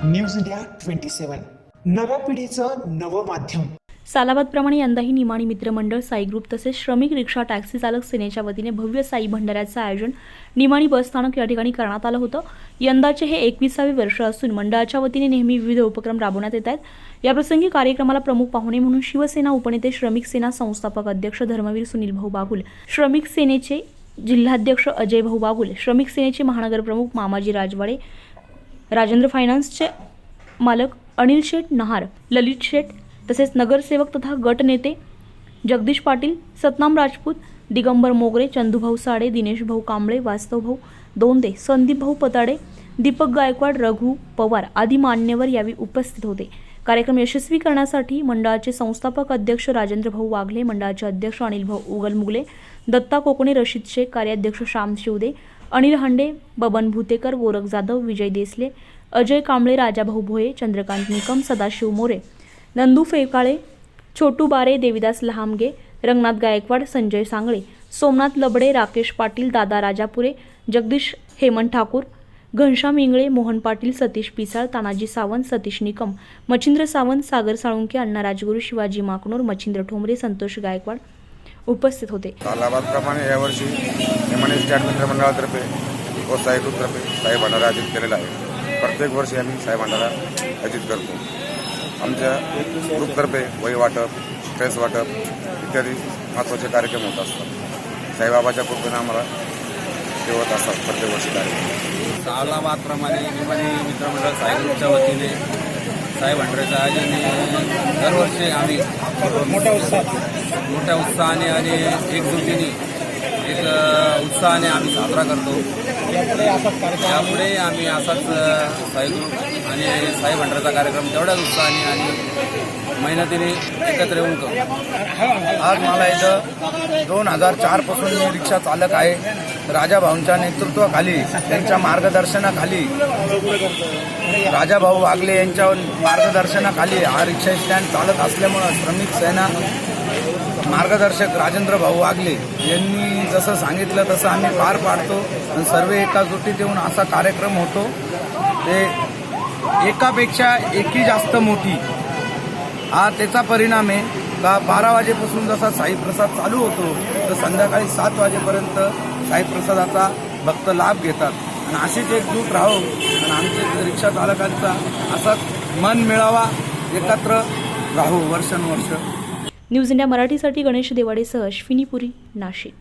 News India 27 नव्या पिढीचं नवं माध्यम। सालाबादप्रमाणे यंदाही निमाणी मित्रमंडळ साई ग्रुप तसेच श्रमिक रिक्षा टॅक्सी चालक सेनेच्या वतीने भव्य साई भंडाऱ्याचं आयोजन निमाणी बस स्थानक या ठिकाणी करण्यात आलं होतं। यंदाचे हे 21वे वर्ष असून मंडळाच्या वतीने नेहमी विविध उपक्रम राबवण्यात येत आहेत। याप्रसंगी कार्यक्रमाला प्रमुख पाहुणे म्हणून शिवसेना उपनेते श्रमिक सेना संस्थापक अध्यक्ष धर्मवीर सुनील भाऊ बागुल, श्रमिक सेनेचे जिल्हाध्यक्ष अजय भाऊ बागुल, श्रमिक सेनेचे महानगर प्रमुख मामाजी राजवाडे, राजेंद्र फायनान्सचे मालक अनिल शेठ नहार, ललित शेठ तसेच नगरसेवक तथा गट नेते जगदीश पाटील, सतनाम राजपूत, दिगंबर मोगरे, चंदूभाऊ साडे, दिनेश भाऊ कांबळे, वास्तव भाऊ दोंदे, संदीप भाऊ पताडे, दीपक गायकवाड, रघु पवार आदी मान्यवर यावेळी उपस्थित होते। कार्यक्रम यशस्वी करण्यासाठी मंडळाचे संस्थापक अध्यक्ष राजेंद्र भाऊ वाघले, मंडळाचे अध्यक्ष अनिल भाऊ उगलमुगले, दत्ता कोकणे, रशीद शेख, कार्याध्यक्ष श्याम शिवदे, अनिल हंडे, बबन भूतेकर, गोरख जाधव, विजय देसले, अजय कांबळे, राजाभाऊ भोये, चंद्रकांत निकम, सदाशिव मोरे, नंदू फेकाळे, छोटू बारे, देविदास लहामगे, रंगनाथ गायकवाड, संजय सांगळे, सोमनाथ लबडे, राकेश पाटील, दादा राजापुरे, जगदीश हेमंत ठाकूर, घनश्याम इंगळे, मोहन पाटील, सतीश पिसाळ, तानाजी सावंत, सतीश निकम, मच्छिंद्र सावंत, सागर साळुंके, अण्णा राजगुरू, शिवाजी माकनूर, मच्छिंद्र ठोंबरे, संतोष गायकवाड उपस्थित होते। सालाबादप्रमाणे यावर्षी निमाणी स्टँड मित्रमंडळातर्फे व साई ग्रुपतर्फे साई भंडारा आयोजित केलेला आहे। प्रत्येक वर्षी आम्ही साई भंडारा आयोजित करतो। आमच्या ग्रुपतर्फे वही वाटप, ड्रेस वाटप इत्यादी महत्त्वाचे कार्यक्रम होत असतात। साईबाबाच्या कृपेने आम्हाला ठेवत असतात प्रत्येक वर्षी कार्यक्रम। सालाबादप्रमाणे निमाणी मित्रमंडळ साई ग्रुपच्या वतीने साई भंडाऱ्याचं आयोजन दरवर्षी आम्ही मोठ्या उत्साहाने आणि एकजुटीने उत्साहाने आम्ही साजरा करतो। यापुढे आम्ही असाच साई ग्रुप आणि साई भंडाऱ्याचा कार्यक्रम तेवढ्याच उत्साहाने आणि मेहनतीने एकत्र येऊन करू। आज मला इथं 2004 पासून मी रिक्षा चालक आहे। राजाभाऊंच्या नेतृत्वाखाली, त्यांच्या मार्गदर्शनाखाली, राजाभाऊ वागले यांच्या मार्गदर्शनाखाली हा रिक्षा स्टँड चालत असल्यामुळं श्रमिक सेना मार्गदर्शक राजेंद्र भाऊ वागले यांनी जसं सांगितलं तसं आम्ही पार पाडतो आणि सर्व एकाजुटीत येऊन असा कार्यक्रम होतो। ते एकापेक्षा एकी जास्त मोठी हा त्याचा परिणाम आहे का 12 वाजेपासून जसा साई प्रसाद चालू होतो तर संध्याकाळी 7 वाजेपर्यंत साई प्रसादाचा भक्त लाभ घेतात आणि अशीच एकजूट राहो आणि आमच्या रिक्षा चालकांचा असाच मन मिळावा, एकत्र राहू वर्षानुवर्ष। न्यूज इंडिया मराठीसाठी गणेश देवाडेसह अश्विनी पुरी, नाशिक।